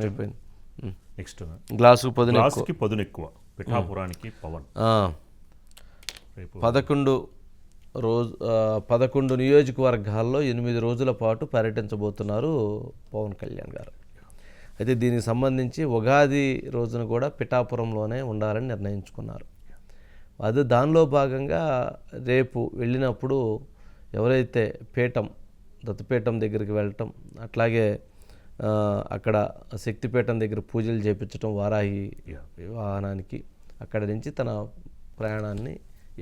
అయిపోయింది. నెక్స్ట్ గ్లాసుకి పదును ఎక్కువ పిఠాపురానికి పవన్ 11 నియోజకవర్గాల్లో 8 రోజుల పాటు పర్యటించబోతున్నారు పవన్ కళ్యాణ్ గారు. అయితే దీనికి సంబంధించి ఉగాది రోజున కూడా పిఠాపురంలోనే ఉండాలని నిర్ణయించుకున్నారు. అది దానిలో భాగంగా రేపు వెళ్ళినప్పుడు ఎవరైతే దత్తపీఠం దగ్గరికి వెళ్ళటం, అట్లాగే అక్కడ శక్తిపీఠం దగ్గర పూజలు చేయించడం వారాహి వాహనానికి, అక్కడి నుంచి తన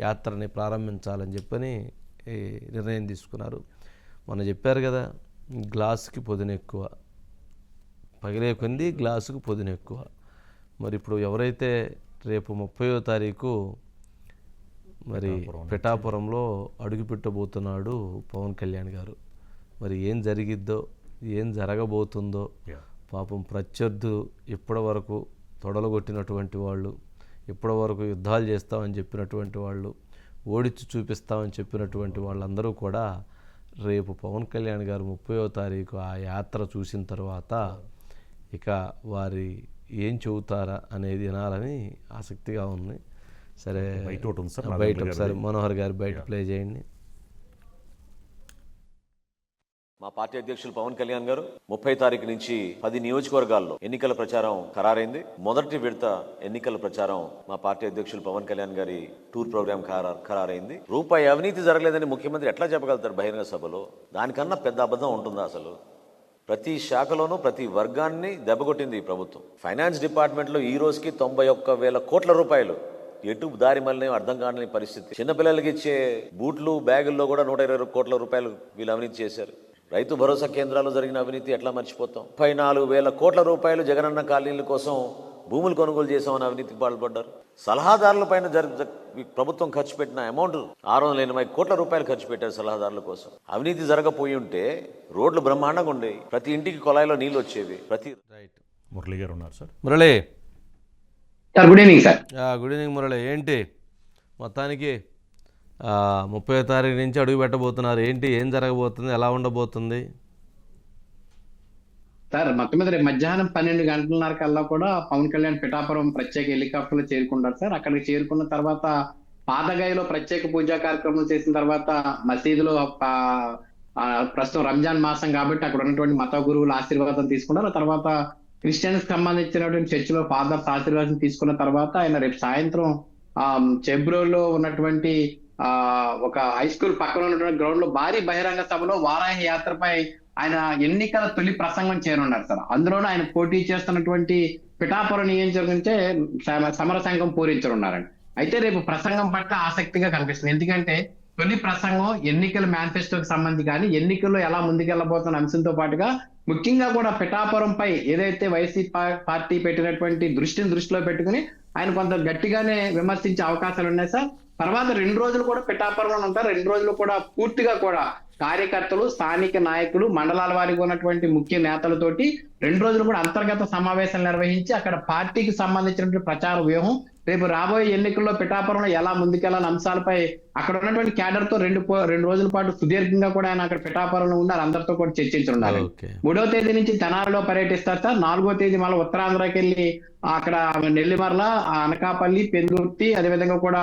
యాత్రని ప్రారంభించాలని చెప్పని నిర్ణయం తీసుకున్నారు. మొన్న చెప్పారు కదా, గ్లాసుకి పొదును ఎక్కువ, పగిలే కొంది గ్లాసుకు పొదును ఎక్కువ. మరి ఇప్పుడు ఎవరైతే రేపు 30వ తారీఖు మరి పిఠాపురంలో అడుగుపెట్టబోతున్నాడు పవన్ కళ్యాణ్ గారు, మరి ఏం జరిగిద్దో ఏం జరగబోతుందో పాపం ప్రత్యర్థులు ఇప్పటి వరకు తొడలుగొట్టినటువంటి వాళ్ళు, ఇప్పటి వరకు యుద్ధాలు చేస్తామని చెప్పినటువంటి వాళ్ళు, ఓడించి చూపిస్తామని చెప్పినటువంటి వాళ్ళందరూ కూడా రేపు పవన్ కళ్యాణ్ గారు 30వ తారీఖు ఆ యాత్ర చూసిన తర్వాత ఇక వారి ఏం చెబుతారా అనేది వినాలని ఆసక్తిగా ఉంది. సరే, బయట ఒకసారి మనోహర్ గారు బయట ప్లే చేయండి. మా పార్టీ అధ్యక్షులు పవన్ కళ్యాణ్ గారు 30 తారీఖు నుంచి 10 నియోజకవర్గాల్లో ఎన్నికల ప్రచారం ఖరారైంది. మొదటి విడత ఎన్నికల ప్రచారం మా పార్టీ అధ్యక్షులు పవన్ కళ్యాణ్ గారి టూర్ ప్రోగ్రామ్ ఖరారైంది. రూపాయి అవినీతి జరగలేదని ముఖ్యమంత్రి ఎట్లా చెప్పగలుగుతారు బహిరంగ సభలో? దానికన్నా పెద్ద అబద్ధం ఉంటుందా అసలు? ప్రతి శాఖలోనూ ప్రతి వర్గాన్ని దెబ్బకొట్టింది ఈ ప్రభుత్వం. ఫైనాన్స్ డిపార్ట్మెంట్లో ఈ రోజుకి 91,000 కోట్ల రూపాయలు ఎటు దారి మళ్ళీ అర్థం కాని పరిస్థితి. చిన్నపిల్లలకి ఇచ్చే బూట్లు బ్యాగుల్లో కూడా 120 కోట్ల రూపాయలు వీళ్ళు అవినీతి చేశారు. రైతు భరోసా కేంద్రాల్లో జరిగిన అవినీతి ఎట్లా మర్చిపోతాం? 34,000 కోట్ల రూపాయలు జగనన్న కాలనీల కోసం భూములు కొనుగోలు చేశామని అవినీతికి పాల్పడ్డారు. సలహాదారుల పైన ప్రభుత్వం ఖర్చు పెట్టిన అమౌంట్ 680 కోట్ల రూపాయలు ఖర్చు పెట్టారు సలహాదారుల కోసం. అవినీతి జరగపోయి ఉంటే రోడ్లు బ్రహ్మాండంగా ఉండేవి, ప్రతి ఇంటికి కొలాయిలో నీళ్లు వచ్చేవి. మురళి గారు ఉన్నారు sir. Murali sir, good evening sir. Good evening Murali. ఏంటి మొత్తానికి 30వ తారీఖు నుంచి అడుగు పెట్టబోతున్నారు, ఏంటి ఏం జరగబోతుంది, ఎలా ఉండబోతుంది? సార్, మొత్తం మీద రేపు మధ్యాహ్నం 12 గంటలన్నర కల్లా కూడా పవన్ కళ్యాణ్ పిఠాపురం ప్రత్యేక హెలికాప్టర్లో చేరుకుంటారు సార్. అక్కడికి చేరుకున్న తర్వాత పాదగాయలో ప్రత్యేక పూజా కార్యక్రమం చేసిన తర్వాత మసీదులో ప్రస్తుతం రంజాన్ మాసం కాబట్టి అక్కడ ఉన్నటువంటి మత గురువుల ఆశీర్వాదం తీసుకుంటారు. ఆ తర్వాత క్రిస్టియన్స్ సంబంధించినటువంటి చర్చిలో ఫాదర్స్ ఆశీర్వాదం తీసుకున్న తర్వాత ఆయన రేపు సాయంత్రం చెబ్రోలో ఉన్నటువంటి ఒక హై స్కూల్ పక్కన ఉన్నటువంటి గ్రౌండ్ లో భారీ బహిరంగ సభలో వారాహి యాత్రపై ఆయన ఎన్నికల తొలి ప్రసంగం చేయనున్నారు సార్. అందులోనూ ఆయన పోటీ చేస్తున్నటువంటి పిఠాపురం నియోజకవర్గం నుంచే సమర సంఘం పూరించనున్నారండి. అయితే రేపు ప్రసంగం పట్ల ఆసక్తిగా కనిపిస్తుంది. ఎందుకంటే తొలి ప్రసంగం ఎన్నికల మేనిఫెస్టోకి సంబంధించి కానీ ఎన్నికల్లో ఎలా ముందుకెళ్లబోతున్న అంశంతో పాటుగా ముఖ్యంగా కూడా పిఠాపురంపై ఏదైతే వైసీపీ పార్టీ పెట్టినటువంటి దృష్టిలో పెట్టుకుని ఆయన కొంత గట్టిగానే విమర్శించే అవకాశాలు ఉన్నాయి సార్. తర్వాత 2 రోజులు కూడా పిఠాపురంలో ఉంటారు. 2 రోజులు కూడా పూర్తిగా కూడా కార్యకర్తలు, స్థానిక నాయకులు, మండలాల వారికి ఉన్నటువంటి ముఖ్య నేతలతోటి 2 రోజులు కూడా అంతర్గత సమావేశాలు నిర్వహించి అక్కడ పార్టీకి సంబంధించినటువంటి ప్రచార వ్యూహం, రేపు రాబోయే ఎన్నికల్లో పిఠాపురంలో ఎలా ముందుకెళ్లాలని అంశాలపై అక్కడ ఉన్నటువంటి క్యాడర్ తో 2 రోజుల పాటు సుదీర్ఘంగా కూడా ఆయన అక్కడ పిఠాపురంలో ఉన్నారు, అందరితో కూడా చర్చించున్నారు. 3వ తేదీ నుంచి తెనాలిలో పర్యటిస్తారు సార్. 4వ తేదీ మళ్ళీ ఉత్తరాంధ్రకి వెళ్ళి అక్కడ నెల్లిమర్ల, అనకాపల్లి, పెందుర్తి, అదేవిధంగా కూడా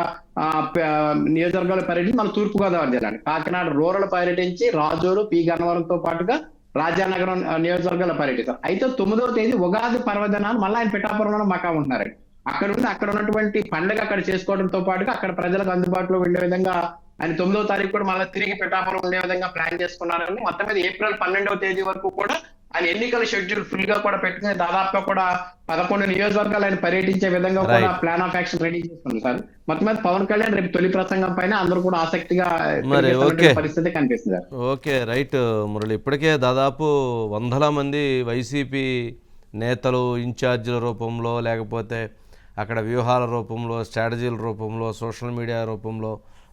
నియోజకవర్గాలు పర్యటించి మళ్ళీ తూర్పుగోదావరి జిల్లా కాకినాడ రూరల్ పర్యటించి రాజోలు, పి గన్నవరంతో పాటుగా రాజానగరం నియోజకవర్గాలు పర్యటిస్తారు. అయితే 9వ తేదీ ఉగాది పర్వదినాలు మళ్ళీ ఆయన పిఠాపురంలో మకా ఉంటున్నారండి. అక్కడ ఉన్నటువంటి పండుగ అక్కడ చేసుకోవడంతో పాటుగా అక్కడ ప్రజలకు అందుబాటులో ఉండే విధంగా ఆయన 9వ తారీఖు కూడా మళ్ళీ తిరిగి పిఠాపురం ఉండే విధంగా ప్లాన్ చేసుకున్నారని. మొత్తం మీద ఏప్రిల్ 12వ తేదీ వరకు కూడా ఆయన ఎన్నికల షెడ్యూల్ ఫుల్ గా కూడా పెట్టుకుని దాదాపుగా కూడా 11 నియోజకవర్గాలు ఆయన పర్యటించే విధంగా కూడా ప్లాన్ ఆఫ్ యాక్షన్ రెడీ చేసుకుంది సార్. మొత్తం మీద పవన్ కళ్యాణ్ రేపు తొలి ప్రసంగం పైన అందరూ కూడా ఆసక్తిగా పరిస్థితి కనిపిస్తుంది. Okay, right Murali. ఇప్పటికే దాదాపు 100 మంది వైసీపీ నేతలు ఇన్ఛార్జీల రూపంలో, లేకపోతే అక్కడ వ్యూహాల రూపంలో, స్ట్రాటజీల రూపంలో, సోషల్ మీడియా రూపంలో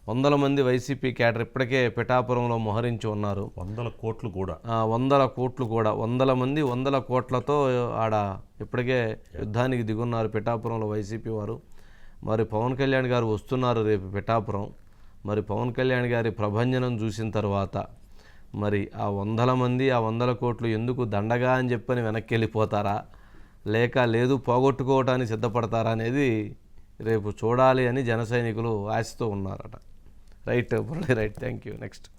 100 మంది వైసీపీ క్యాడర్ ఇప్పటికే పిఠాపురంలో మోహరించి ఉన్నారు. 100 కోట్లు కూడా 100 మంది 100 కోట్లతో ఆడ ఇప్పటికే యుద్ధానికి దిగున్నారు పిఠాపురంలో వైసీపీ వారు. మరి పవన్ కళ్యాణ్ గారు వస్తున్నారు రేపు పిఠాపురం. మరి పవన్ కళ్యాణ్ గారి ప్రభంజనం చూసిన తర్వాత మరి ఆ 100 మంది ఆ 100 కోట్లు ఎందుకు దండగా అని చెప్పని వెనక్కి వెళ్ళిపోతారా, లేక లేదు పోగొట్టుకోవటానికి సిద్ధపడతారా అనేది రేపు చూడాలి అని జన సైనికులు ఆశతో ఉన్నారట. Right Murali, right, thank you. Next.